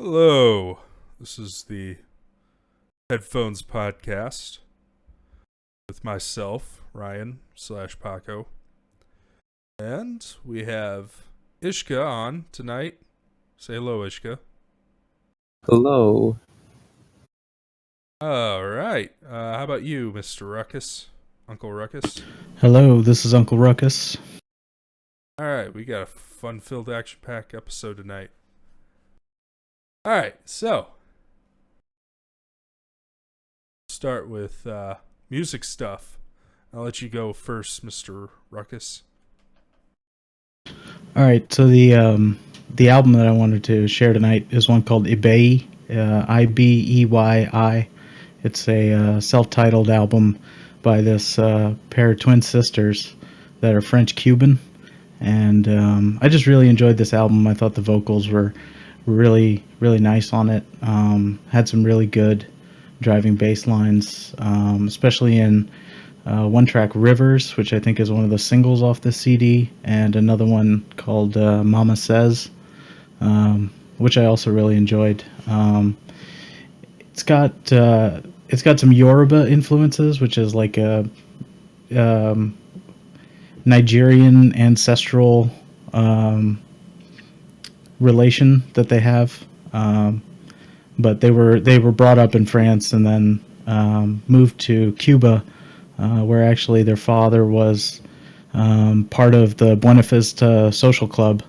Hello, this is the Headphones podcast with myself, Ryan slash Paco, and we have Ishka on tonight. Say hello, Ishka. Hello. All right. How about you, Mr. Ruckus, Uncle Ruckus? Hello, this is Uncle Ruckus. All right, we got a fun-filled, action-packed episode tonight. All right, so start with music stuff. I'll let you go first, Mr. Ruckus. All right, so the album that I wanted to share tonight is one called Ibei, Ibei. It's a self-titled album by this pair of twin sisters that are French-Cuban, and I just really enjoyed this album. I thought the vocals were really, really nice on it. Had some really good driving bass lines, especially in one track Rivers, which I think is one of the singles off the CD, and another one called Mama Says, which I also really enjoyed. It's got some Yoruba influences, which is like a Nigerian ancestral relation that they have. But they were brought up in France and then moved to Cuba, where actually their father was part of the Buena Vista Social Club,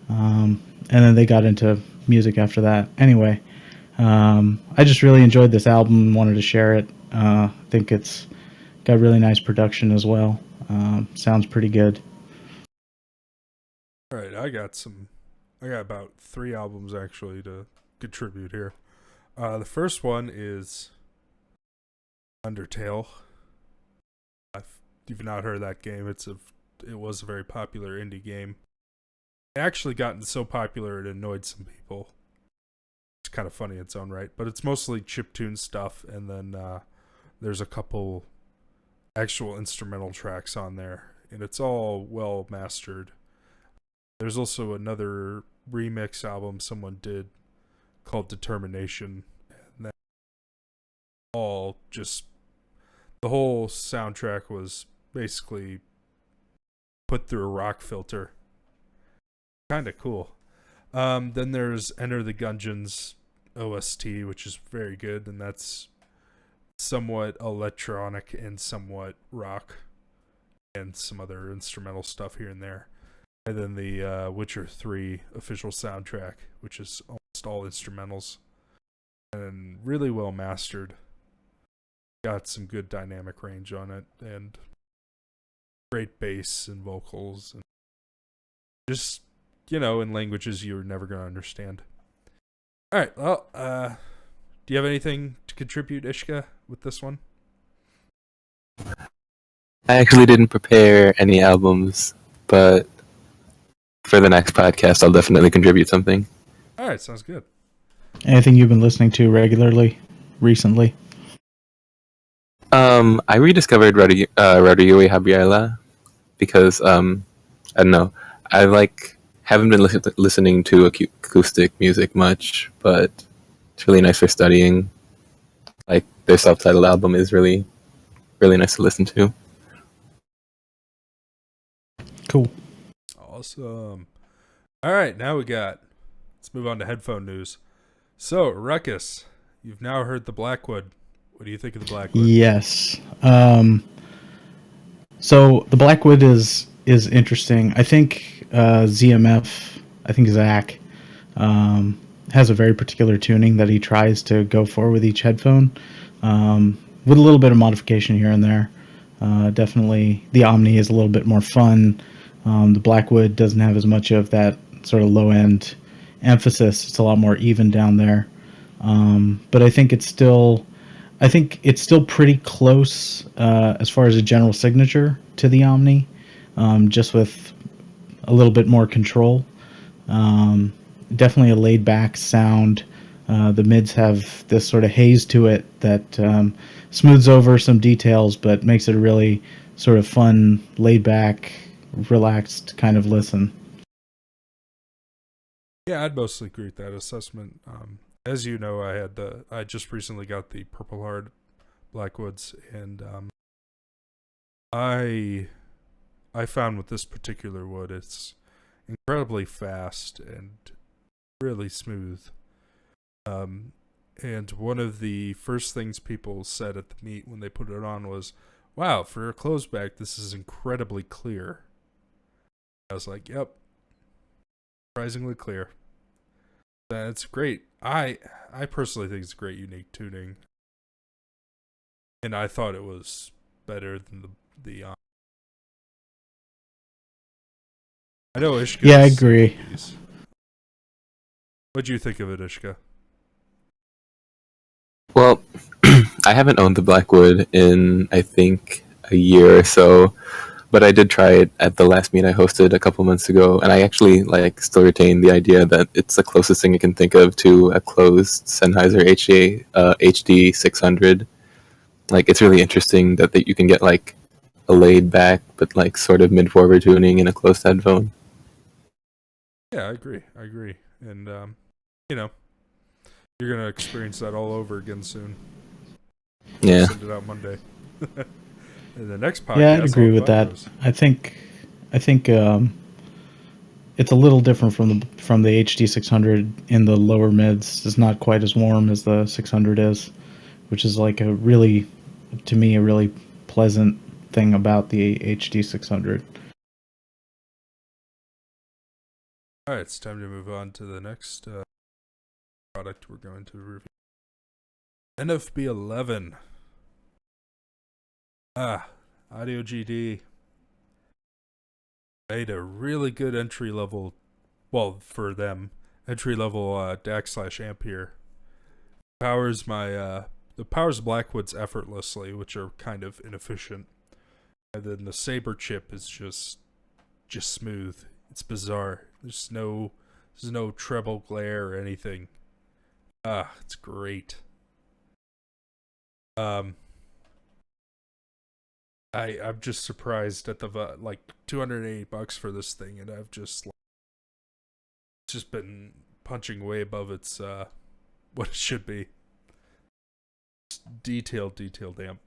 and then they got into music after that. Anyway, I just really enjoyed this album and wanted to share it. I think it's got really nice production as well. Sounds pretty good. All right, I got about 3 albums actually to contribute here. The first one is Undertale. If you've not heard of that game, it was a very popular indie game. It actually gotten so popular it annoyed some people. It's kind of funny in its own right, but it's mostly chiptune stuff, and then there's a couple actual instrumental tracks on there, and it's all well mastered. There's also another remix album someone did called Determination, and that all just the whole soundtrack was basically put through a rock filter. Kind of cool. Then there's Enter the Gungeon's OST, which is very good, and that's somewhat electronic and somewhat rock, and some other instrumental stuff here and there. And then the Witcher 3 official soundtrack, which is almost all instrumentals and really well mastered. Got some good dynamic range on it and great bass and vocals, and just, in languages you're never going to understand. All right, well, do you have anything to contribute, Ishka, with this one? I actually didn't prepare any albums, but for the next podcast, I'll definitely contribute something. All right, sounds good. Anything you've been listening to regularly recently? I rediscovered Radio Habiala because I don't know, haven't been listening to acoustic music much, but it's really nice for studying. Like, their self-titled album is really, really nice to listen to. Cool. Awesome. All right, let's move on to headphone news. So, Ruckus, you've now heard the Blackwood. What do you think of the Blackwood? Yes. So the Blackwood is interesting. I think ZMF, I think Zach, has a very particular tuning that he tries to go for with each headphone, with a little bit of modification here and there. Definitely, the Omni is a little bit more fun. The Blackwood doesn't have as much of that sort of low-end emphasis. It's a lot more even down there. But I think it's still pretty close as far as a general signature to the Omni, just with a little bit more control. Definitely a laid-back sound. The mids have this sort of haze to it that smooths over some details, but makes it a really sort of fun, laid-back, relaxed kind of listen. Yeah, I'd mostly agree with that assessment. As you know, I just recently got the Purple Heart Blackwoods, and I I found with this particular wood, it's incredibly fast and really smooth. Um, and one of the first things people said at the meet when they put it on was, "Wow, for a closed back, this is incredibly clear." I was like, "Yep, surprisingly clear." That's great. I personally think it's a great, unique tuning, and I thought it was better than the. I know Ishka. Yeah, I agree. What'd you think of it, Ishka? Well, I haven't owned the Blackwood in I think a year or so, but I did try it at the last meet I hosted a couple months ago, and I actually still retain the idea that it's the closest thing I can think of to a closed Sennheiser HD 600. It's really interesting that you can get a laid back but sort of mid forward tuning in a closed headphone. Yeah, I agree, and you know, you're gonna experience that all over again soon. Yeah. Send it out Monday. And the next podcast. Yeah, I'd agree with that. I think it's a little different from the HD 600 in the lower mids. It's not quite as warm as the 600 is, which is like a really, to me, a really pleasant thing about the HD 600. All right, it's time to move on to the next product we're going to review. NFB 11. Audio GD made a really good entry level, well, for them, entry level DAC/amp here. Powers the powers Blackwoods effortlessly, which are kind of inefficient, and then the Saber chip is just smooth. It's bizarre. There's no treble glare or anything. It's great. I'm just surprised at the $280 for this thing, and I've just been punching way above its what it should be. Detailed amp.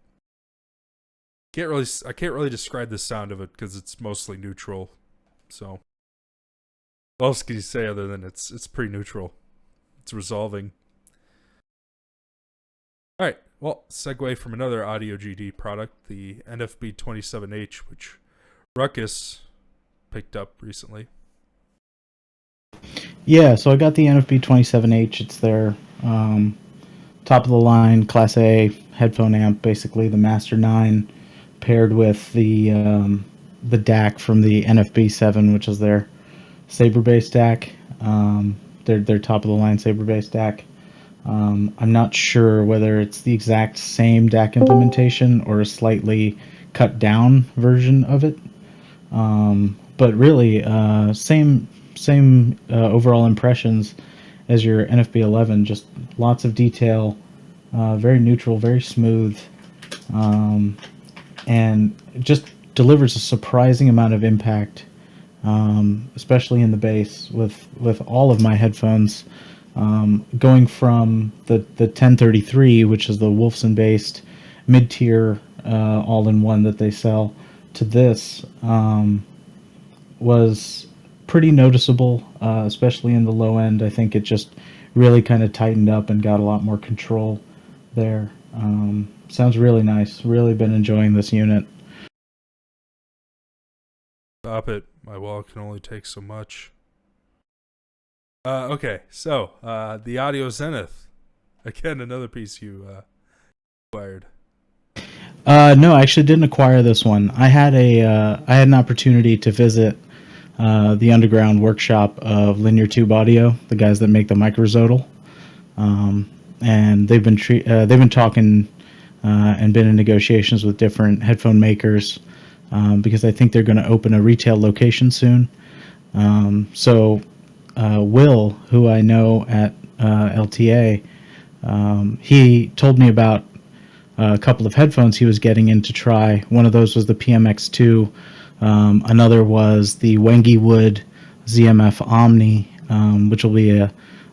I can't really describe the sound of it because it's mostly neutral. So what else can you say other than it's pretty neutral? It's resolving. All right. Well, segue from another Audio GD product, the NFB 27H, which Ruckus picked up recently. Yeah, so I got the NFB 27H. It's their top of the line Class A headphone amp, basically the Master 9, paired with the DAC from the NFB 7, which is their Saber bass DAC. Their top of the line Saber bass DAC. I'm not sure whether it's the exact same DAC implementation or a slightly cut down version of it. But really, same overall impressions as your NFB 11. Just lots of detail, very neutral, very smooth, and just delivers a surprising amount of impact, especially in the bass with all of my headphones. Going from the 1033, which is the Wolfson based mid-tier all-in-one that they sell, to this was pretty noticeable, especially in the low end. I think it just really kind of tightened up and got a lot more control there. Sounds really nice. Really been enjoying this unit. Stop it. My wallet can only take so much. Okay, so the Audio Zenith. Again, another piece you acquired. No, I actually didn't acquire this one. I had an opportunity to visit the underground workshop of Linear Tube Audio, the guys that make the Microzodal, and they've been talking and been in negotiations with different headphone makers because I think they're going to open a retail location soon. So Will, who I know at LTA, he told me about a couple of headphones he was getting in to try. One of those was the PMX2. Another was the Wengy Wood ZMF Omni. which will be a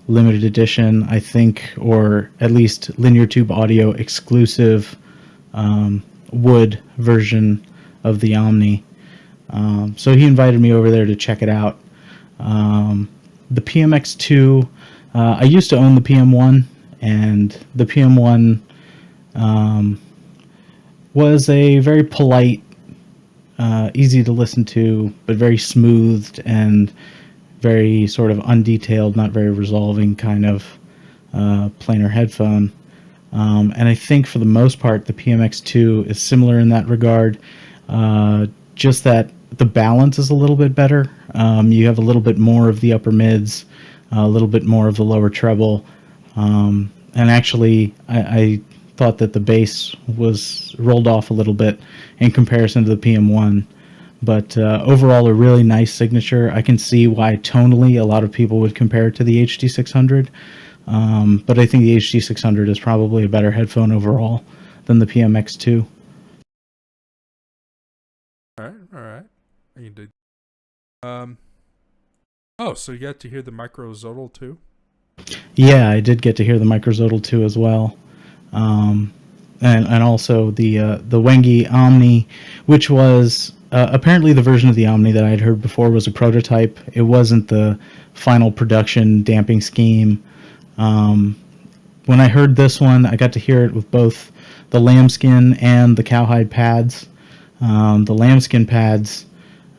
limited edition, I think, or at least linear tube audio exclusive wood version of the Omni. So he invited me over there to check it out. The PMX2, I used to own the PM1, and the PM1 was a very polite, easy to listen to, but very smoothed and very sort of undetailed, not very resolving kind of planar headphone. And I think for the most part, the PMX2 is similar in that regard. Just that the balance is a little bit better. You have a little bit more of the upper mids, a little bit more of the lower treble. And actually, I thought that the bass was rolled off a little bit in comparison to the PM1. But overall, a really nice signature. I can see why tonally a lot of people would compare it to the HD600. But I think the HD600 is probably a better headphone overall than the PMX2. All right. You did. Oh, so you got to hear the microzodal too? Yeah, I did get to hear the microzodal too as well. And also the Wengi Omni, which was apparently the version of the Omni that I had heard before was a prototype. It wasn't the final production damping scheme. When I heard this one, I got to hear it with both the lambskin and the cowhide pads. The lambskin pads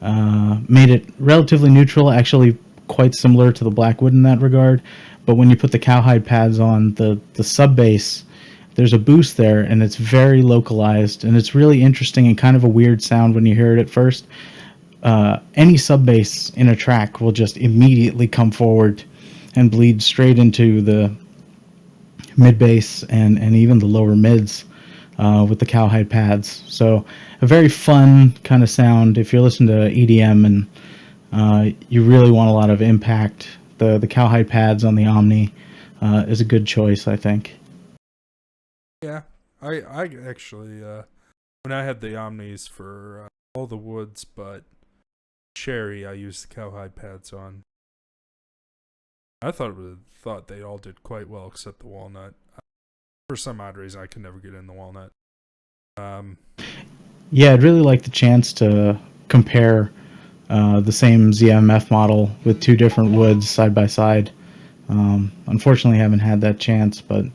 made it relatively neutral, actually quite similar to the Blackwood in that regard. But when you put the cowhide pads on the sub bass, there's a boost there, and it's very localized, and it's really interesting and kind of a weird sound when you hear it at first. Any sub bass in a track will just immediately come forward and bleed straight into the mid bass and even the lower mids with the cowhide pads. So a very fun kind of sound if you're listening to EDM and you really want a lot of impact. The cowhide pads on the Omni is a good choice, I think. Yeah, I actually when I had the Omnis for all the woods, but Cherry, I used the cowhide pads on. I thought they all did quite well except the walnut. For some odd reason, I could never get in the walnut. Yeah, I'd really like the chance to compare the same ZMF model with two different woods side by side. Unfortunately, I haven't had that chance, but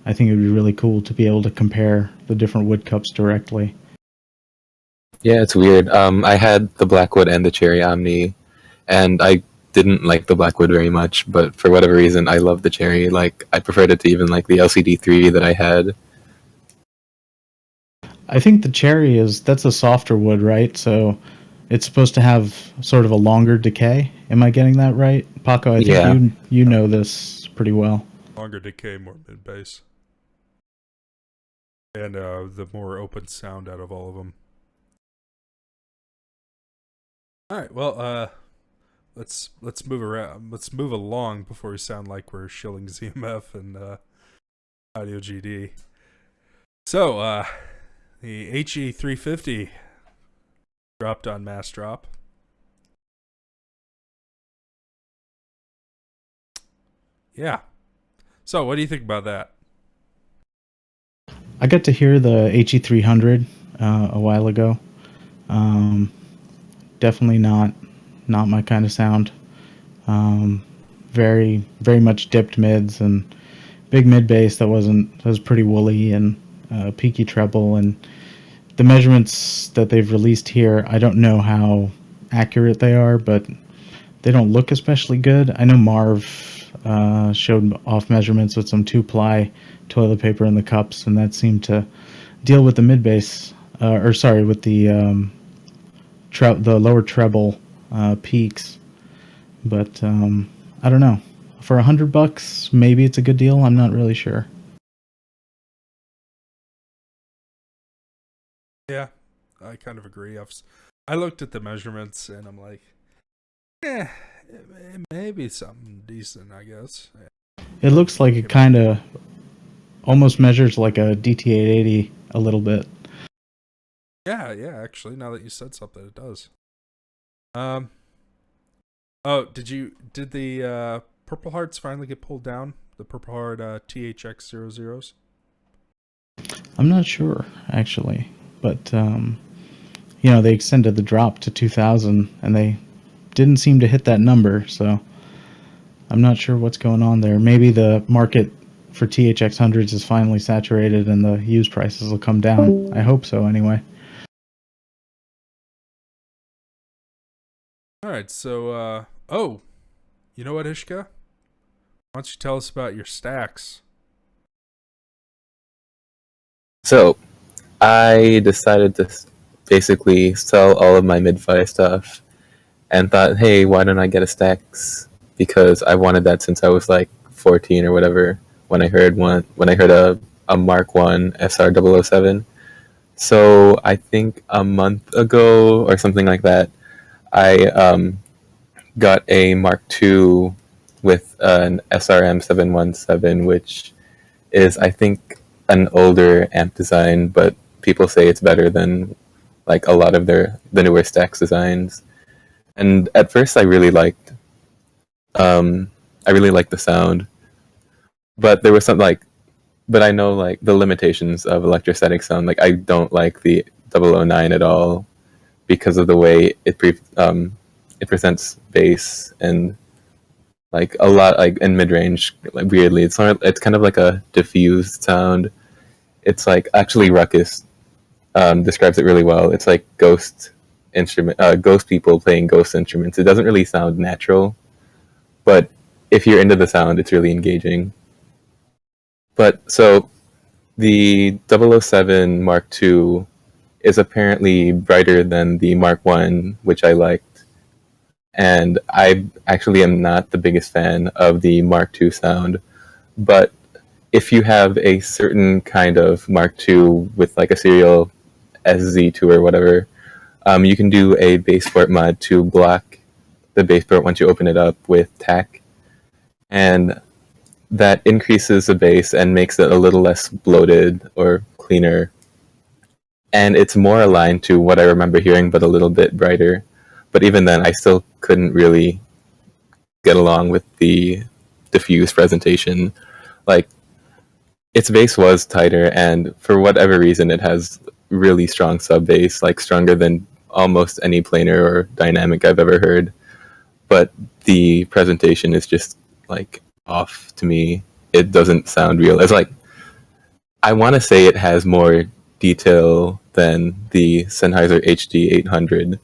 I think it would be really cool to be able to compare the different wood cups directly. Yeah, it's weird. I had the Blackwood and the Cherry Omni, and I didn't like the Blackwood very much, but for whatever reason, I love the Cherry. Like, I preferred it to even like the LCD3 that I had. I think the Cherry that's a softer wood, right? So it's supposed to have sort of a longer decay. Am I getting that right, Paco? I think Yeah. you know this pretty well. Longer decay, more mid bass, and the more open sound out of all of them. All right, well, let's move around. Let's move along before we sound like we're shilling ZMF and Audio GD. So, the HE350 dropped on Mass Drop. Yeah. So, what do you think about that? I got to hear the HE300 a while ago. Definitely not my kind of sound. Very much dipped mids and big mid bass that was pretty woolly and peaky treble, and the measurements that they've released here, I don't know how accurate they are, but they don't look especially good. I know Marv showed off measurements with some 2-ply toilet paper in the cups, and that seemed to deal with the mid bass, with the lower treble peaks. But I don't know. For $100, maybe it's a good deal. I'm not really sure. Yeah, I kind of agree. I looked at the measurements and I'm like, it may be something decent, I guess. It looks like it kind of almost measures like a DT880 a little bit. Yeah, actually, now that you said something, it does. Oh, did the Purple Hearts finally get pulled down? The Purple Heart THX 00s? I'm not sure actually, but they extended the drop to 2,000, and they didn't seem to hit that number. So I'm not sure what's going on there. Maybe the market for THX hundreds is finally saturated, and the used prices will come down. I hope so, anyway. All right, so oh, you know what, Ishka? Why don't you tell us about your stacks? So I decided to basically sell all of my mid-fi stuff and thought, hey, why don't I get a stacks? Because I wanted that since I was like 14 or whatever when I heard a Mark One SR 007. So I think a month ago or something like that, I got a Mark II with an SRM 717, which is I think an older amp design, but people say it's better than like a lot of the newer stacks designs. And at first, um, I really liked the sound, but there was some like, but I know like the limitations of electrostatic sound. Like I don't like the 009 at all because of the way it presents bass and like a lot like in mid range. Like weirdly, it's kind of like a diffused sound. It's like actually Ruckus describes it really well. It's like ghost people playing ghost instruments. It doesn't really sound natural, but if you're into the sound, it's really engaging. But so the 007 Mark II is apparently brighter than the Mark One, which I liked, and I actually am not the biggest fan of the Mark II sound. But if you have a certain kind of Mark II with like a serial SZ2 or whatever, you can do a baseport mod to block the baseport once you open it up with TAC, and that increases the bass and makes it a little less bloated or cleaner. And it's more aligned to what I remember hearing, but a little bit brighter. But even then, I still couldn't really get along with the diffused presentation. Like, its bass was tighter, and for whatever reason, it has really strong sub bass, like stronger than almost any planar or dynamic I've ever heard. But the presentation is just like off to me. It doesn't sound real. It's like I want to say it has more detail than the Sennheiser HD 800,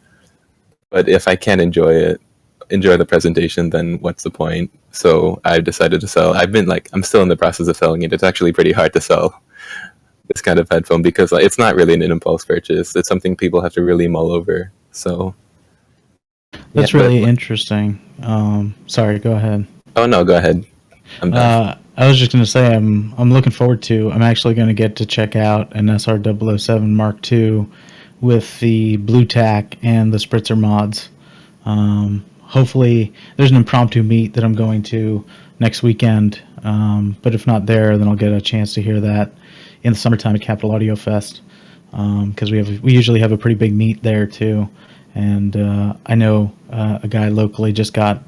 but if I can't enjoy the presentation, then what's the point? So I've decided to sell. I'm still in the process of selling it. It's actually pretty hard to sell this kind of headphone because like, it's not really an impulse purchase. It's something people have to really mull over. So yeah, That's but really interesting. Sorry, go ahead. oh no, go ahead. I'm done. I was just going to say I'm looking forward to. I'm actually going to get to check out an SR 007 Mark II with the Blue Tack and the Spritzer mods. Hopefully, there's an impromptu meet that I'm going to next weekend. But if not there, then I'll get a chance to hear that in the summertime at Capital Audio Fest, because we usually have a pretty big meet there too. And I know a guy locally just got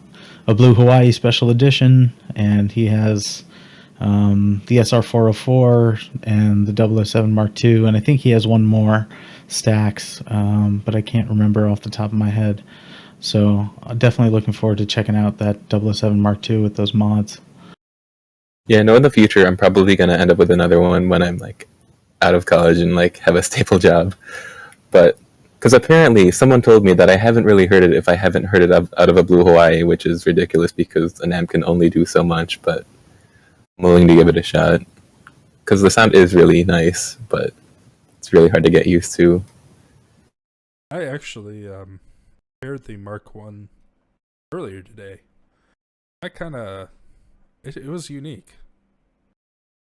a Blue Hawaii Special Edition, and he has the SR404 and the 007 Mark II, and I think he has one more stacks, but I can't remember off the top of my head. So definitely looking forward to checking out that 007 Mark II with those mods. Yeah, no, in the future, I'm probably gonna end up with another one when I'm like out of college and like have a stable job. But because apparently someone told me that I haven't really heard it if I haven't heard it out of a Blue Hawaii, which is ridiculous because an amp can only do so much. But I'm willing to give it a shot because the sound is really nice, but it's really hard to get used to. I actually paired the Mark One earlier today. I kind of it was unique.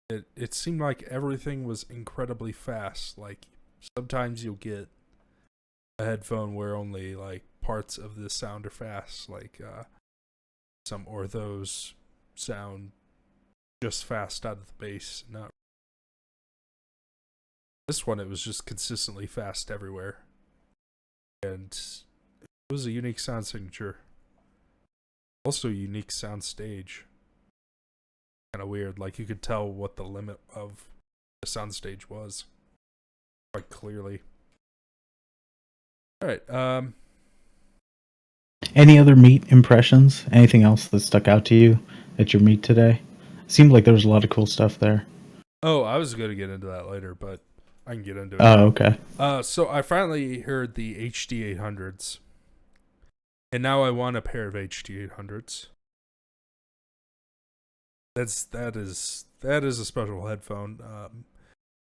It seemed like everything was incredibly fast. Like sometimes you'll get a headphone where only like parts of the sound are fast, like some orthos sound just fast out of the bass. Not this one, it was just consistently fast everywhere, and it was a unique sound signature. Also, unique sound stage. Kind of weird. Like you could tell what the limit of the soundstage was quite clearly. All right. Any other meet impressions? Anything else that stuck out to you at your meet today? Seemed like there was a lot of cool stuff there. Oh, I was going to get into that later, but I can get into it Oh, now. okay. So I finally heard the HD 800s, and now I want a pair of HD 800s. That is a special headphone.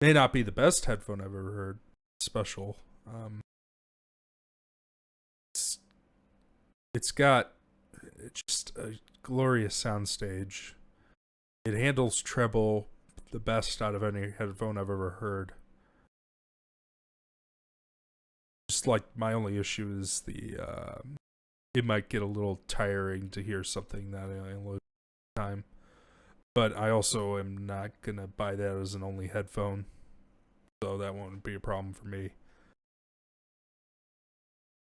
May not be the best headphone I've ever heard. Special. It's got just a glorious soundstage. It handles treble the best out of any headphone I've ever heard. Just like my only issue is it might get a little tiring to hear something that I only time. But I also am not gonna buy that as an only headphone, so that won't be a problem for me.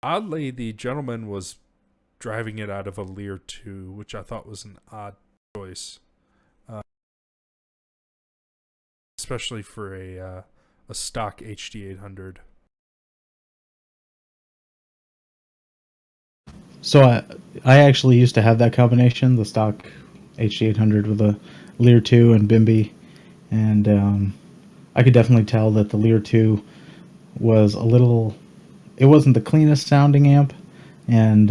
Oddly, the gentleman was driving it out of a Lear 2, which I thought was an odd choice, especially for a stock HD 800. So I actually used to have that combination, the stock HD800 with a Lear 2 and Bimby, and I could definitely tell that the Lear 2 was a little. It wasn't the cleanest sounding amp, and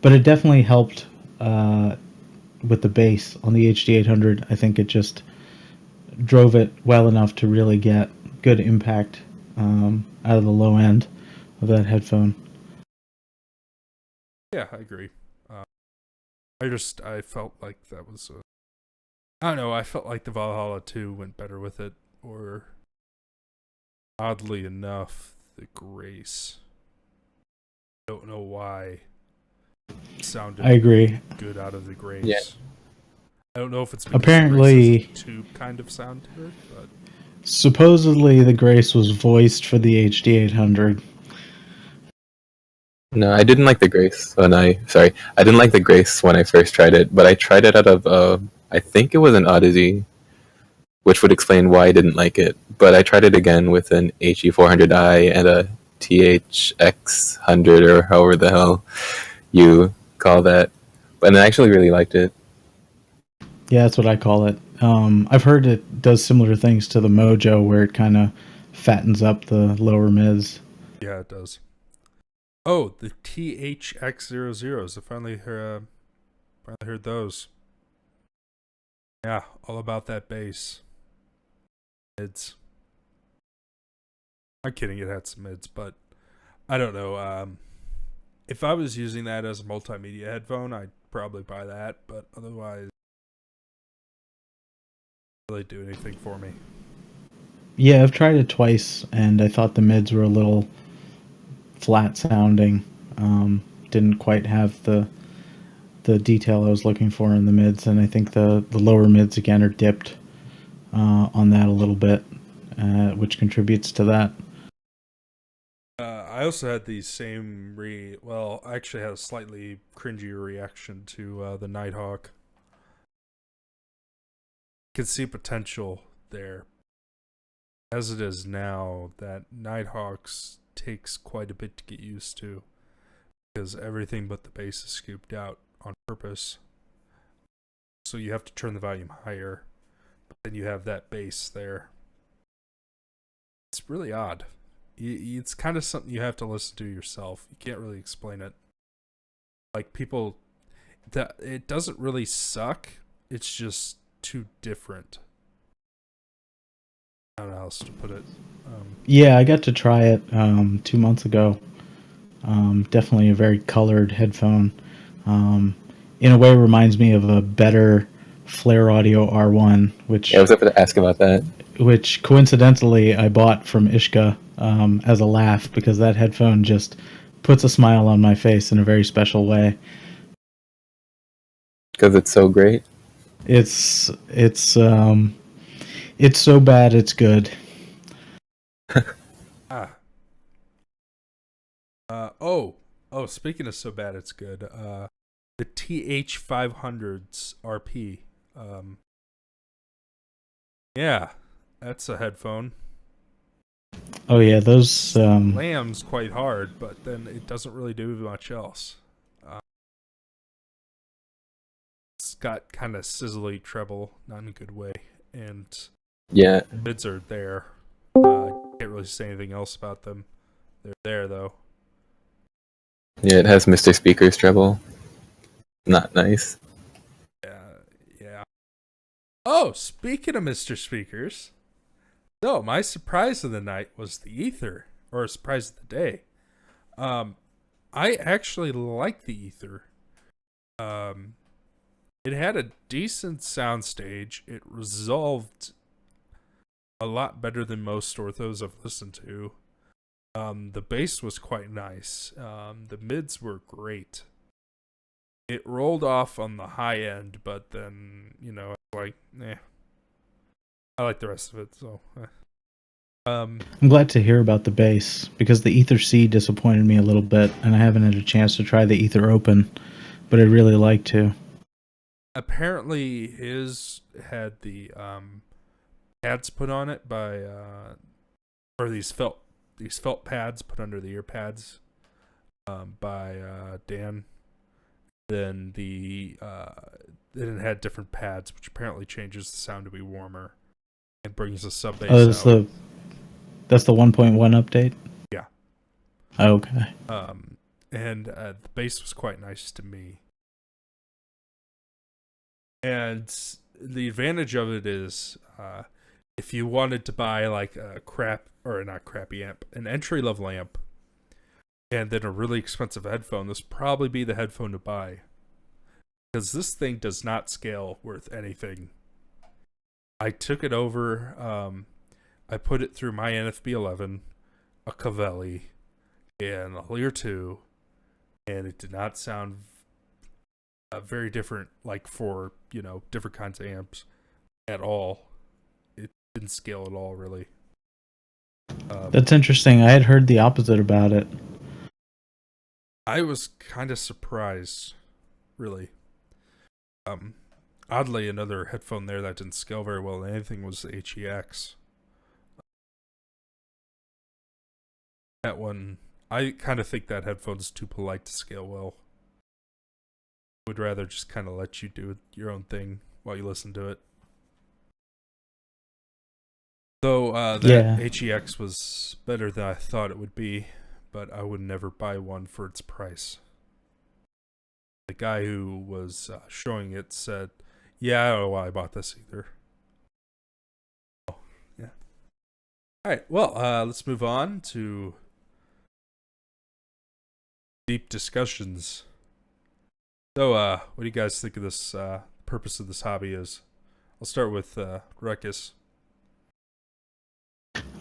but it definitely helped with the bass on the HD800. I think it just drove it well enough to really get good impact out of the low end of that headphone. Yeah, I agree. I felt like that was I don't know. I felt like the Valhalla 2 went better with it, or oddly enough, the Grace. Don't know why. It sounded I agree. good out of the Grace. Yeah. I don't know if it's because Apparently, the Grace has a tube kind of sound to it, but supposedly the Grace was voiced for the HD800. No, I didn't like the Grace I didn't like the Grace when I first tried it, but I tried it out of I think it was an Odyssey, which would explain why I didn't like it. But I tried it again with an HE400i and a THX100 or however the hell you call that, and I actually really liked it. Yeah, that's what I call it. I've heard it does similar things to the Mojo, where it kind of fattens up the lower mids. yeah, it does. Oh, the THX00s. I finally heard those. Yeah, all about that bass. Mids. I'm kidding, it had some mids, but I don't know. If I was using that as a multimedia headphone, I'd probably buy that, but otherwise, it doesn't really do anything for me. Yeah, I've tried it twice, and I thought the mids were a little flat sounding. Didn't quite have the detail I was looking for in the mids, and I think the lower mids again are dipped on that a little bit, which contributes to that. I also had the same I actually had a slightly cringier reaction to the Nighthawk. Could see potential there. As it is now, that Nighthawks takes quite a bit to get used to, because everything but the bass is scooped out on purpose. So you have to turn the volume higher, but then you have that bass there. It's really odd. It's kind of something you have to listen to yourself. You can't really explain it. Like people, it doesn't really suck. It's just too different. I don't know how else to put it. Yeah, I got to try it 2 months ago. Definitely a very colored headphone. In a way, reminds me of a better Flare Audio R1, which Yeah, I was up to ask about that. which coincidentally I bought from Ishka as a laugh, because that headphone just puts a smile on my face in a very special way. Because it's so great. It's so bad it's good. Ah. Oh. Speaking of so bad it's good. the TH500s RP. Yeah, that's a headphone. Oh yeah, those. Slams quite hard, but then it doesn't really do much else. It's got kind of sizzly treble, not in a good way, and Yeah, mids are there. Can't really say anything else about them. They're there though. yeah, it has Mr. Speaker's treble. Not nice. Yeah. Oh, speaking of Mr. Speakers, so my surprise of the night was the Ether, or surprise of the day. I actually like the Ether. It had a decent soundstage. It resolved a lot better than most orthos I've listened to. The bass was quite nice. The mids were great. It rolled off on the high end, but then, like, I like the rest of it, so. I'm glad to hear about the bass because the Ether C disappointed me a little bit, and I haven't had a chance to try the Ether Open, but I'd really like to. Apparently, his had the pads put on it by, or these felt pads put under the ear pads, by Dan. Then then it had different pads, which apparently changes the sound to be warmer and brings the sub bass out. That's the 1.1 update? Yeah. Okay. And the bass was quite nice to me. And the advantage of it is, if you wanted to buy like a not crappy amp, an entry level amp, and then a really expensive headphone, this would probably be the headphone to buy. Because this thing does not scale worth anything. I took it over, I put it through my NFB 11, a Cavelli, and a Lear 2, and it did not sound very different, like for, different kinds of amps at all. It didn't scale at all, really. That's interesting. I had heard the opposite about it. I was kind of surprised, really. Oddly, another headphone there that didn't scale very well in anything was the HEX. That one, I kind of think that headphone's too polite to scale well. Would rather just kind of let you do your own thing while you listen to it. Though that HEX was better than I thought it would be, but I would never buy one for its price. The guy who was showing it said, "Yeah, I don't know why I bought this either." Oh, yeah. All right. Well, let's move on to deep discussions. So, what do you guys think of this purpose of this hobby is? I'll start with Ruckus.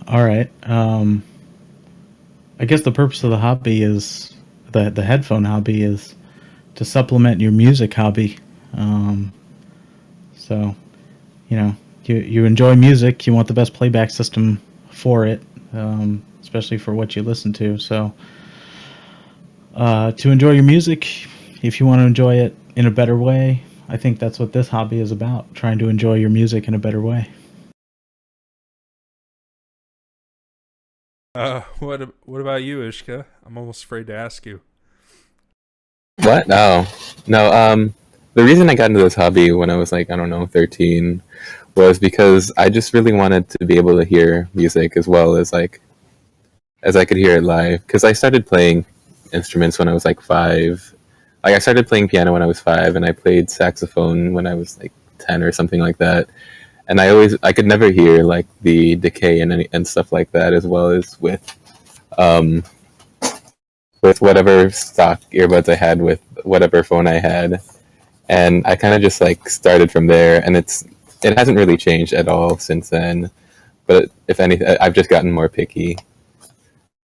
All right. I guess the purpose of the hobby is the headphone hobby is to supplement your music hobby. So, you enjoy music, you want the best playback system for it, especially for what you listen to. So, to enjoy your music, if you want to enjoy it in a better way, I think that's what this hobby is about, trying to enjoy your music in a better way. What about you, Ishka? I'm almost afraid to ask you. What? No. The reason I got into this hobby when I was like, I don't know, 13 was because I just really wanted to be able to hear music as well as I could hear it live. Because I started playing instruments when I was like 5. Like I started playing piano when I was 5, and I played saxophone when I was like 10 or something like that. And I could never hear like the decay and stuff like that, as well as with whatever stock earbuds I had with whatever phone I had. And I kind of just like started from there, and it hasn't really changed at all since then. But if anything, I've just gotten more picky,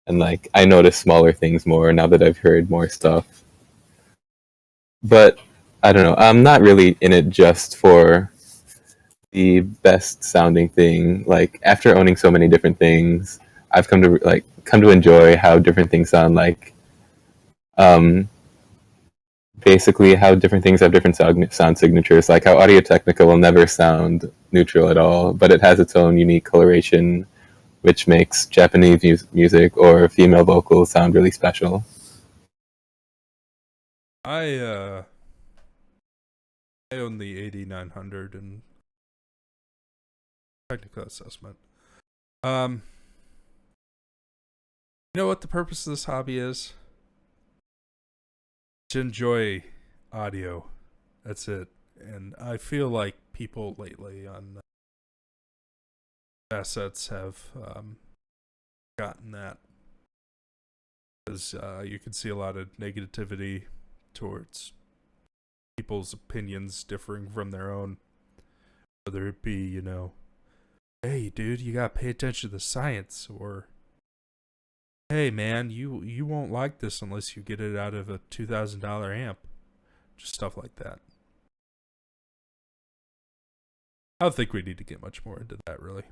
and like I notice smaller things more now that I've heard more stuff. But I don't know. I'm not really in it just for the best sounding thing. Like after owning so many different things, I've come to enjoy how different things sound. Like basically how different things have different sound signatures, like how Audio Technica will never sound neutral at all, but it has its own unique coloration, which makes Japanese music or female vocals sound really special. I own the 8900 and technical assessment. You know what the purpose of this hobby is? To enjoy audio. That's it. And I feel like people lately on assets have gotten that, because you can see a lot of negativity towards people's opinions differing from their own, whether it be, you know, hey dude, you gotta pay attention to the science, or hey man, you won't like this unless you get it out of a $2,000 amp, just stuff like that. I don't think we need to get much more into that, really.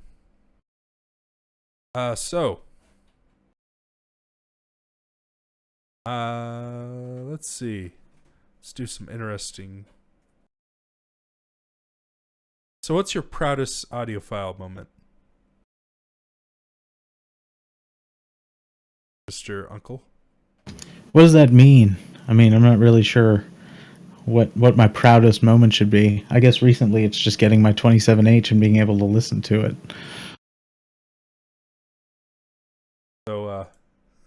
Let's see. Let's do some interesting. So what's your proudest audiophile moment, Mr. Uncle? What does that mean? I mean, I'm not really sure what my proudest moment should be. I guess recently it's just getting my 27H and being able to listen to it.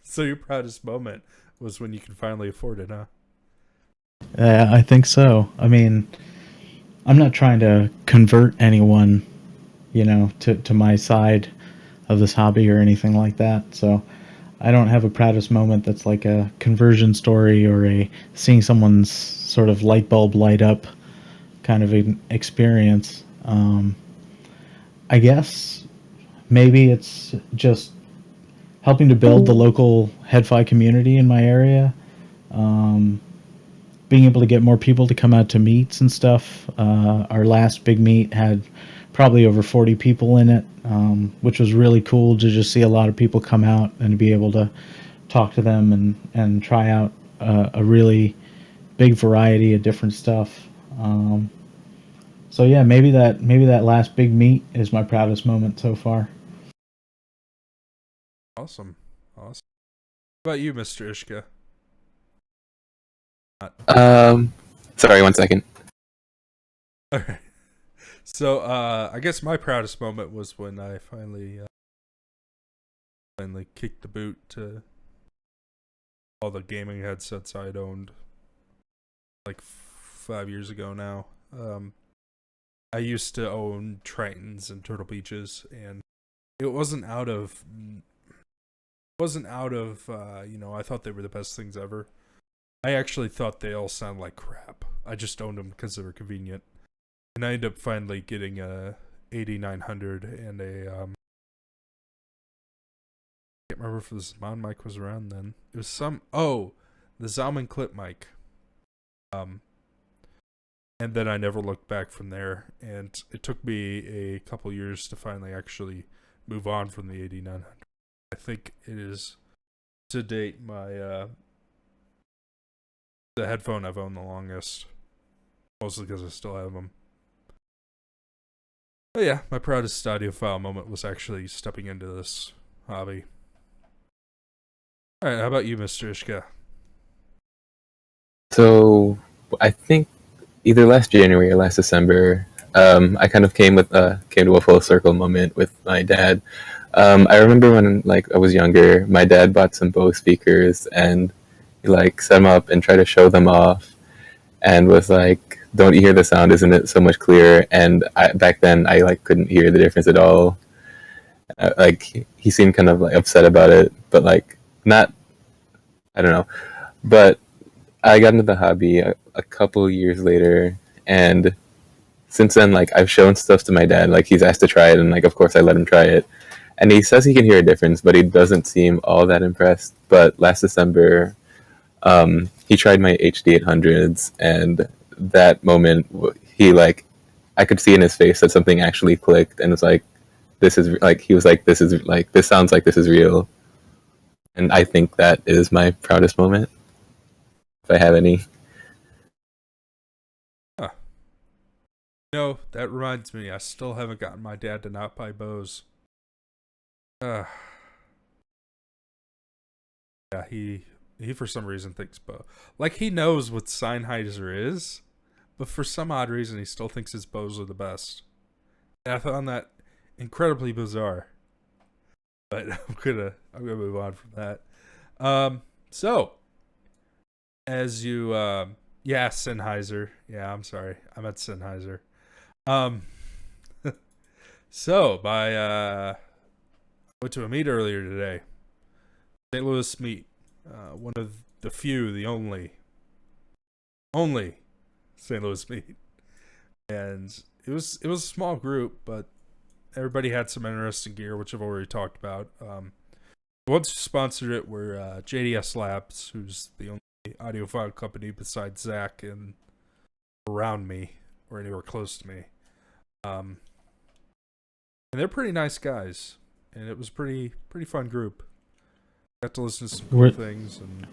So your proudest moment was when you could finally afford it, huh? I think so. I mean, I'm not trying to convert anyone, to my side of this hobby or anything like that. So I don't have a proudest moment that's like a conversion story or a seeing someone's sort of light bulb light up kind of an experience. I guess maybe it's just helping to build the local head-fi community in my area. Being able to get more people to come out to meets and stuff. Our last big meet had probably over 40 people in it, which was really cool to just see a lot of people come out and to be able to talk to them and try out a really big variety of different stuff. So yeah, maybe that last big meet is my proudest moment so far. Awesome. What about you, Mr. Ishka? Sorry, 1 second. Okay. So, I guess my proudest moment was when I finally kicked the boot to all the gaming headsets I'd owned like 5 years ago now. I used to own Tritons and Turtle Beaches, and it wasn't out of I thought they were the best things ever. I actually thought they all sound like crap. I just owned them because they were convenient. And I ended up finally getting a 8900 and a I can't remember if the Zaman mic was around then. It was the Zaman clip mic. And then I never looked back from there, and it took me a couple years to finally actually move on from the 8900. I think it is to date the headphone I've owned the longest, mostly because I still have them. But yeah, my proudest audiophile moment was actually stepping into this hobby. Alright, how about you, Mr. Ishka? So I think either last January or last December, I kind of came to a full circle moment with my dad. I remember when I was younger, my dad bought some Bose speakers and he set them up and tried to show them off, and was like, "Don't you hear the sound? Isn't it so much clearer?" And back then I couldn't hear the difference at all. He seemed kind of upset about it, but not. I don't know. But I got into the hobby a couple years later, and since then I've shown stuff to my dad. He's asked to try it, and of course I let him try it. And he says he can hear a difference, but he doesn't seem all that impressed. But last December, he tried my HD 800s, and that moment, I could see in his face that something actually clicked, and it's this is he was this sounds like this is real. And I think that is my proudest moment, if I have any. No, that reminds me. I still haven't gotten my dad to not buy Bose. Uh, yeah, he for some reason thinks Bose. Like, he knows what Sennheiser is, but for some odd reason, he still thinks his Bose are the best. And I found that incredibly bizarre. But I'm gonna move on from that. So as you yeah, Sennheiser. Yeah, I'm sorry. I meant Sennheiser. Um so I went to a meet earlier today. St. Louis meet. One of the few, the only St. Louis meet. And it was a small group, but everybody had some interesting gear, which I've already talked about. The ones who sponsored it were JDS Labs, who's the only audiophile company besides Zach and around me or anywhere close to me. And they're pretty nice guys, and it was pretty fun group. Got to listen to some cool things. And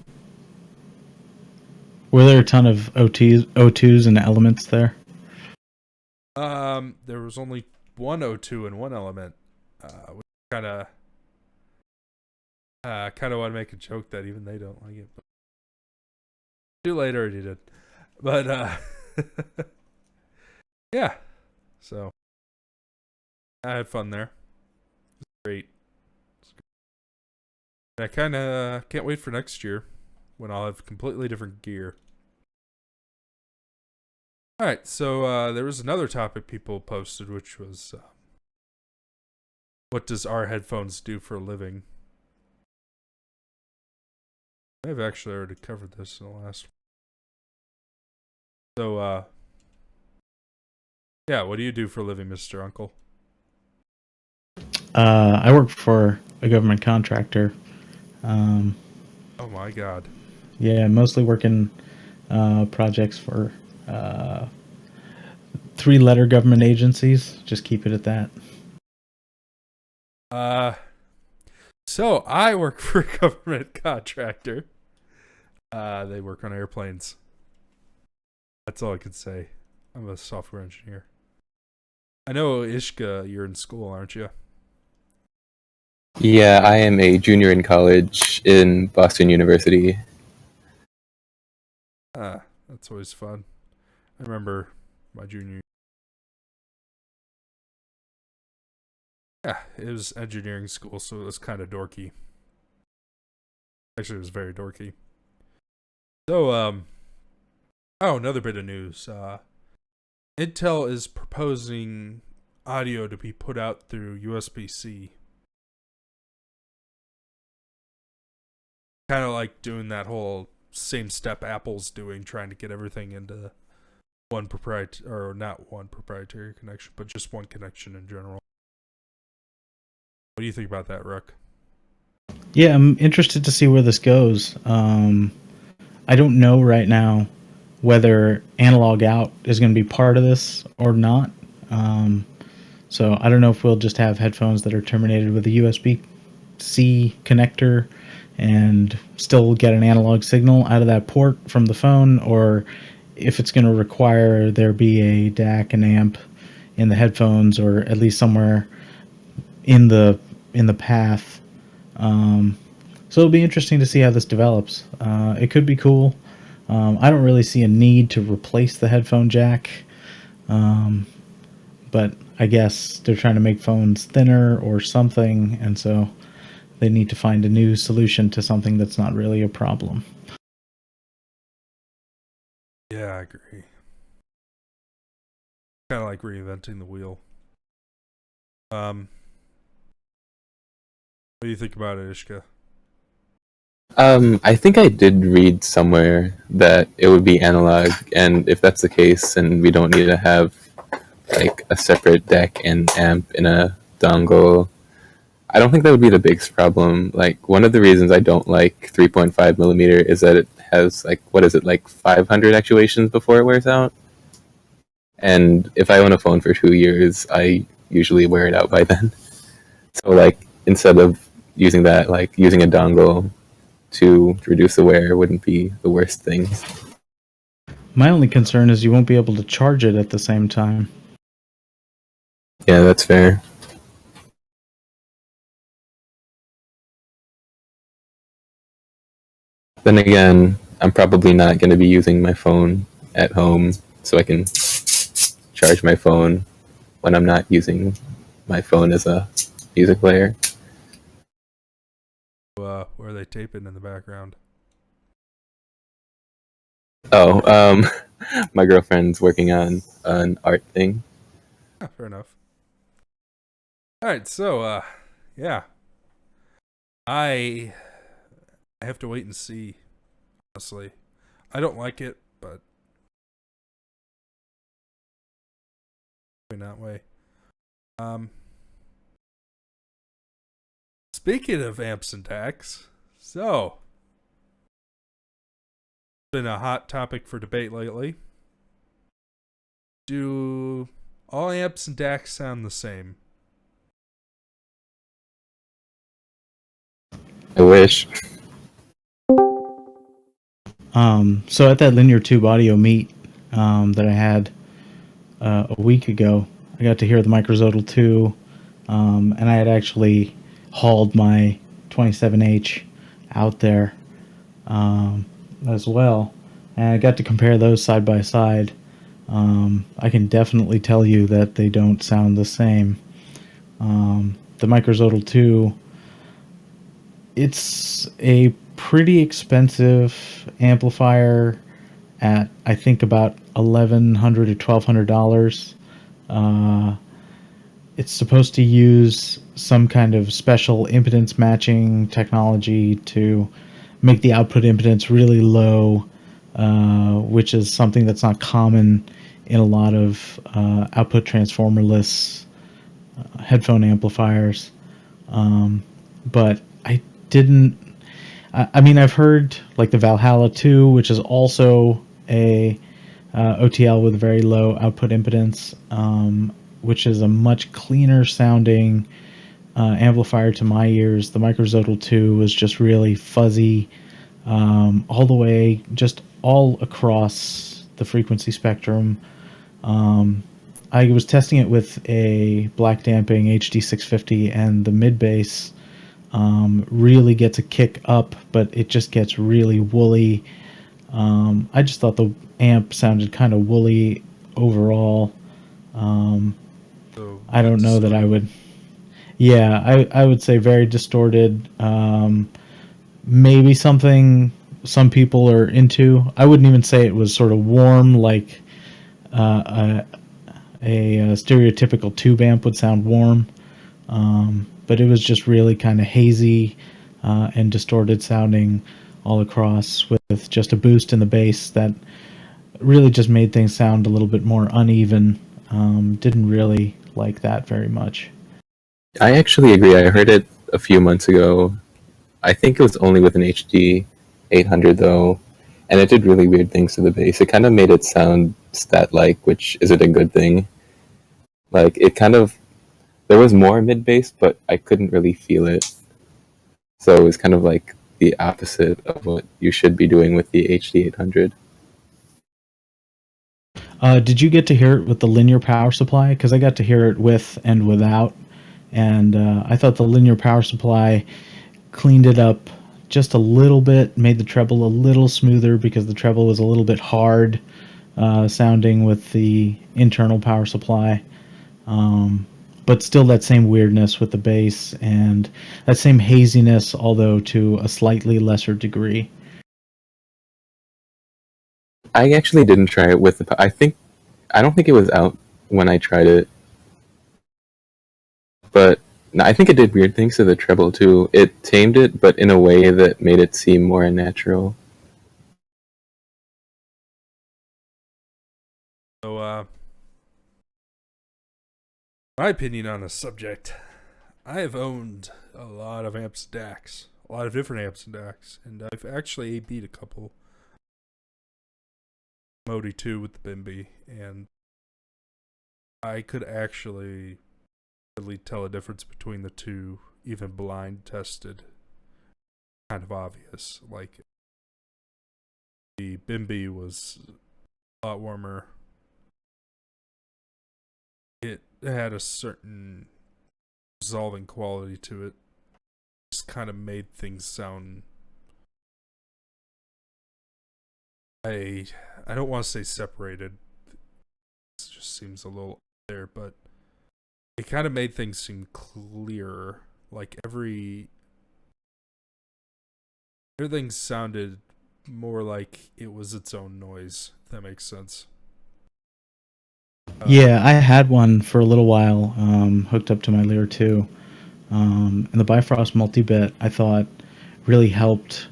were there a ton of O2s and elements there? There was only one O2 and one element. Which kind of want to make a joke that even they don't like it. But too late, already did. But yeah. So I had fun there. It was great. I kind of can't wait for next year when I'll have completely different gear. All right, so there was another topic people posted, which was what does our headphones do for a living? I've actually already covered this in the last one. So, yeah, what do you do for a living, Mr. Uncle? I work for a government contractor. Oh my God. Yeah, mostly working projects for 3-letter government agencies. Just keep it at that. So I work for a government contractor. They work on airplanes. That's all I can say. I'm a software engineer. I know, Ishka, you're in school, aren't you? Yeah, I am a junior in college in Boston University. That's always fun. I remember my junior year. Yeah, it was engineering school, so it was kind of dorky. Actually, it was very dorky. So, another bit of news. Intel is proposing audio to be put out through USB-C. Kind of like doing that whole same step Apple's doing, trying to get everything into one proprietary, or not one proprietary connection, but just one connection in general. What do you think about that, Rook? Yeah, I'm interested to see where this goes. I don't know right now whether analog out is going to be part of this or not. So I don't know if we'll just have headphones that are terminated with a USB-C connector and still get an analog signal out of that port from the phone, or if it's going to require there be a DAC and amp in the headphones, or at least somewhere in the path. So it'll be interesting to see how this develops. It could be cool. I don't really see a need to replace the headphone jack, but I guess they're trying to make phones thinner or something, and so they need to find a new solution to something that's not really a problem. Yeah, I agree. Kind of like reinventing the wheel. What do you think about it, Ishka? I think I did read somewhere that it would be analog, and if that's the case, then we don't need to have like a separate DAC and amp in a dongle. I don't think that would be the biggest problem. Like, one of the reasons I don't like 3.5 millimeter is that it has like, what is it, like 500 actuations before it wears out? And if I own a phone for 2 years, I usually wear it out by then. So like, instead of using that, like using a dongle to reduce the wear wouldn't be the worst thing. My only concern is you won't be able to charge it at the same time. Yeah, that's fair. Then again, I'm probably not going to be using my phone at home, so I can charge my phone when I'm not using my phone as a music player. Where are they taping in the background? Oh, my girlfriend's working on an art thing. Fair enough. All right, so yeah, I have to wait and see. Honestly, I don't like it, but in that way. Um, Speaking of amps and DACs, so been a hot topic for debate lately. Do all amps and DACs sound the same? I wish. So at that linear tube audio meet that I had a week ago, I got to hear the Microzodal 2, and I had actually hauled my 27H out there as well, and I got to compare those side by side. I can definitely tell you that they don't sound the same. The Microzodal 2, it's a pretty expensive amplifier at I think about $1,100 to $1,200. Uh, it's supposed to use some kind of special impedance matching technology to make the output impedance really low, which is something that's not common in a lot of output transformerless headphone amplifiers. But I didn't. I mean, I've heard like the Valhalla 2, which is also a OTL with very low output impedance, which is a much cleaner sounding amplifier to my ears. The Microzodal 2 was just really fuzzy all the way, just all across the frequency spectrum. I was testing it with a black damping HD650, and the mid bass really gets a kick up, but it just gets really woolly. I just thought the amp sounded kind of woolly overall. So I bit don't know that I distorted. would. Yeah, I would say very distorted. Maybe something some people are into. I wouldn't even say it was sort of warm like uh, a stereotypical tube amp would sound warm. But it was just really kind of hazy and distorted sounding all across with just a boost in the bass that really just made things sound a little bit more uneven. Didn't really like that very much. I actually agree. I heard it a few months ago. I think it was only with an HD 800 though, and it did really weird things to the bass. It kind of made it sound stat-like, which isn't a good thing. Like it kind of there was more mid bass, but I couldn't really feel it. So it was kind of like the opposite of what you should be doing with the HD 800. Did you get to hear it with the linear power supply? Because I got to hear it with and without, and I thought the linear power supply cleaned it up just a little bit, made the treble a little smoother because the treble was a little bit hard sounding with the internal power supply. But still, that same weirdness with the bass and that same haziness, although to a slightly lesser degree. I actually didn't try it with the. I don't think it was out when I tried it, but no, I think it did weird things to the treble too. It tamed it, but in a way that made it seem more natural. So, my opinion on the subject. I have owned a lot of amps and DACs, a lot of different amps and DACs, and I've actually AB'd a couple. Modi 2 with the Bimby, and I could actually really tell a difference between the two, even blind tested. Kind of obvious. Like, the Bimby was a lot warmer, it had a certain resolving quality to it. Just kind of made things sound. I don't want to say separated. It just seems a little there, but it kind of made things seem clearer. Like everything sounded more like it was its own noise. If that makes sense. Yeah, I had one for a little while, hooked up to my Lear 2. And the Bifrost multi-bit, I thought, really helped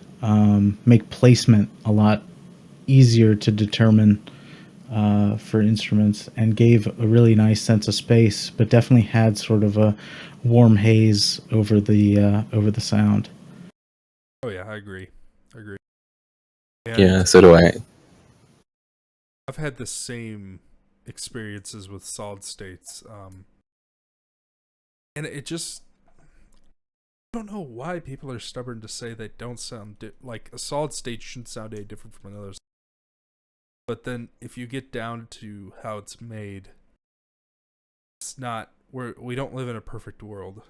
make placement a lot easier to determine for instruments, and gave a really nice sense of space, but definitely had sort of a warm haze over the sound. Oh yeah, I agree. And Yeah, so do I. I've had the same experiences with solid states, and it just I don't know why people are stubborn to say they don't sound like a solid state shouldn't sound any different from another. But then if you get down to how it's made, it's not. We don't live in a perfect world.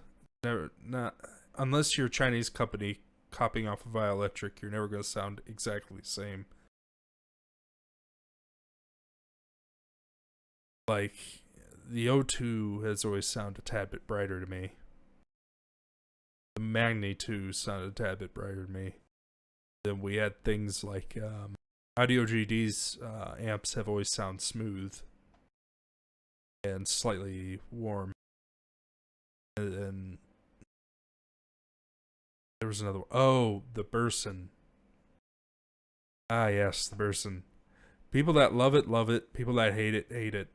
Never, not unless you're a Chinese company copying off of Electric, you're never going to sound exactly the same. Like the O2 has always sounded a tad bit brighter to me. The Magni 2 sounded a tad bit brighter to me. Then we had things like Audio GD's amps have always sound smooth and slightly warm. And then there was another one. Oh, the Burson. Ah, yes, the Burson. People that love it. People that hate it, hate it.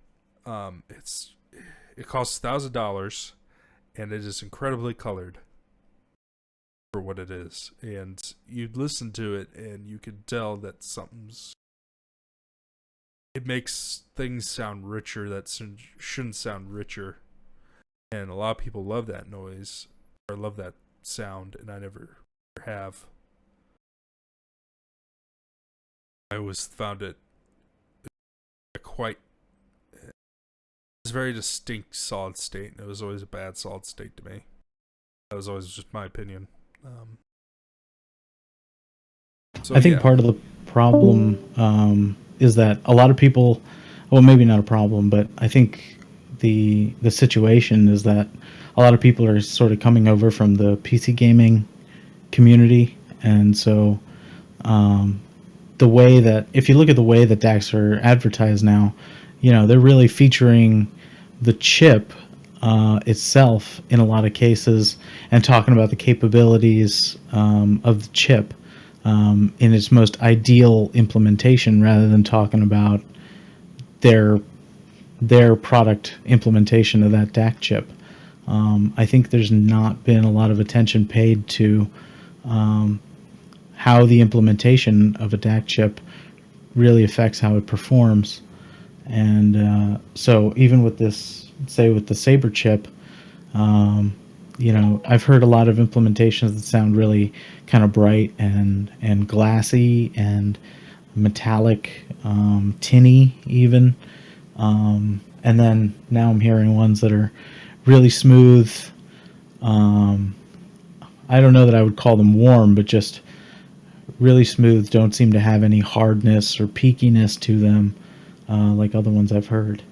It costs $1,000, and it is incredibly colored for what it is. And you'd listen to it, and you could tell that it makes things sound richer that shouldn't sound richer. And a lot of people love that noise, or love that sound, and I never have. I always found it quite. It's a very distinct solid state, and it was always a bad solid state to me. That was always just my opinion. I think part of the problem is that a lot of people, well, maybe not a problem, but I think the situation is that a lot of people are sort of coming over from the PC gaming community, and so the way that, if you look at the way that DACs are advertised now, they're really featuring the chip itself in a lot of cases, and talking about the capabilities of the chip in its most ideal implementation, rather than talking about their product implementation of that DAC chip. I think there's not been a lot of attention paid to how the implementation of a DAC chip really affects how it performs. And so even with this, say with the Saber chip, I've heard a lot of implementations that sound really kind of bright and glassy and metallic, tinny even. And then now I'm hearing ones that are really smooth. I don't know that I would call them warm, but just really smooth, don't seem to have any hardness or peakiness to them like other ones I've heard.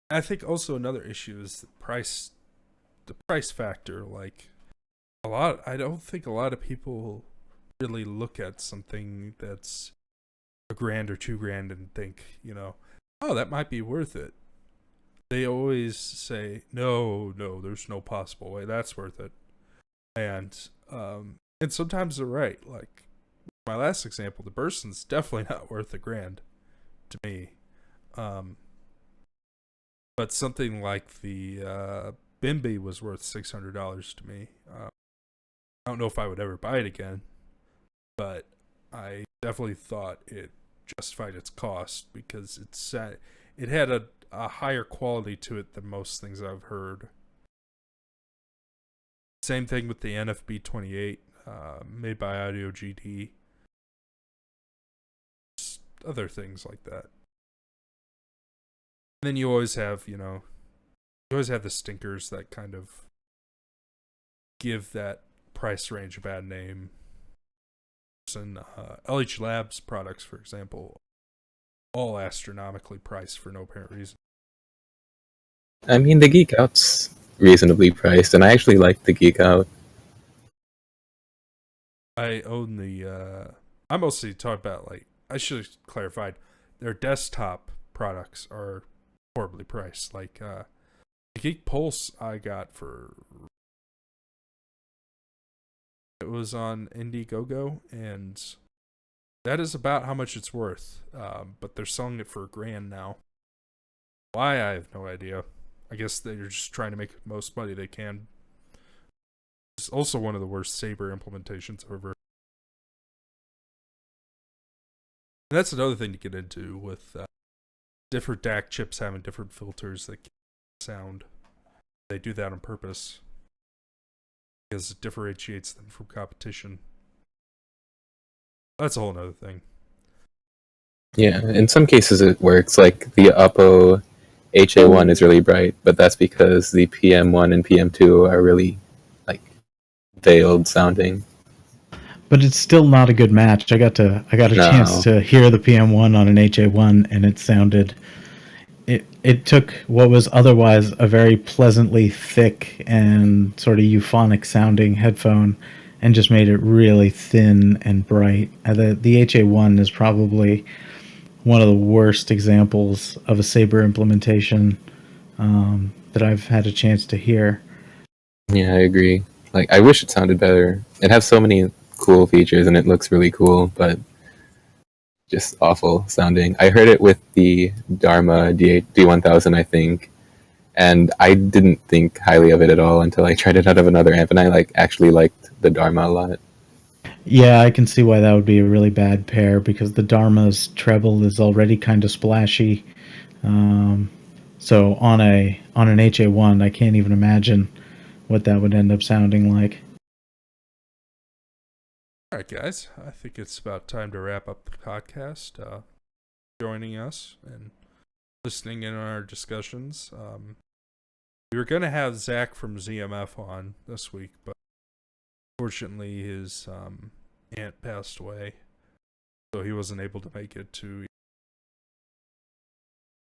I think also another issue is the price factor. Like I don't think a lot of people really look at something that's $1,000 or $2,000 and think, oh, that might be worth it. They always say, no, there's no possible way that's worth it. And sometimes they're right. Like my last example, the Burson's definitely not worth $1,000 to me. But something like the Bimby was worth $600 to me. I don't know if I would ever buy it again, but I definitely thought it justified its cost because it had a higher quality to it than most things I've heard. Same thing with the NFB 28, made by Audio GD. Just other things like that. then you always have, the stinkers that kind of give that price range a bad name. And LH Labs products, for example, all astronomically priced for no apparent reason. I mean, the Geek Out's reasonably priced, and I actually like the Geek Out. I own the. I mostly talk about, like, I should have clarified. Their desktop products are horribly priced. Like the Geek Pulse, I got for. It was on Indiegogo, and that is about how much it's worth. But they're selling it for $1,000 now. Why, I have no idea. I guess they're just trying to make the most money they can. It's also one of the worst Saber implementations I've ever. And that's another thing to get into with different DAC chips having different filters that sound. They do that on purpose because it differentiates them from competition. That's a whole other thing. Yeah, in some cases it works. Like the Oppo HA1 is really bright, but that's because the PM1 and PM2 are really like veiled sounding. But it's still not a good match. I got a chance to hear the PM1 on an HA1, and it sounded. It took what was otherwise a very pleasantly thick and sort of euphonic sounding headphone, and just made it really thin and bright. The HA1 is probably one of the worst examples of a Saber implementation that I've had a chance to hear. Yeah, I agree. Like, I wish it sounded better. It has so many cool features and it looks really cool, but just awful sounding. I heard it with the Dharma D1000, I think, and I didn't think highly of it at all until I tried it out of another amp, and I actually liked the Dharma a lot. Yeah, I can see why that would be a really bad pair, because the Dharma's treble is already kind of splashy. So on an HA1, I can't even imagine what that would end up sounding like. All right, guys. I think it's about time to wrap up the podcast. Joining us and listening in on our discussions. We were going to have Zach from ZMF on this week, but unfortunately his aunt passed away, so he wasn't able to make it to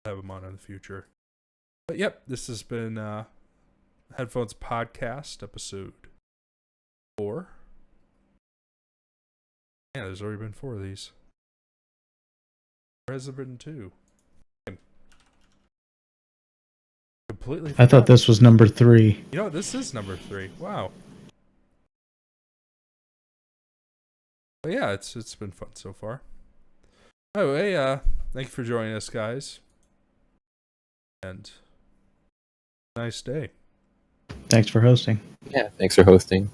have him on in the future. But yep, this has been Headphones Podcast, episode 4. Yeah, there's already been 4 of these. There has been 2. Completely forgot. I thought this was number 3. You know, this is number 3. Wow. But yeah, it's been fun so far. Anyway, thank you for joining us, guys. And nice day. Thanks for hosting. Yeah, thanks for hosting.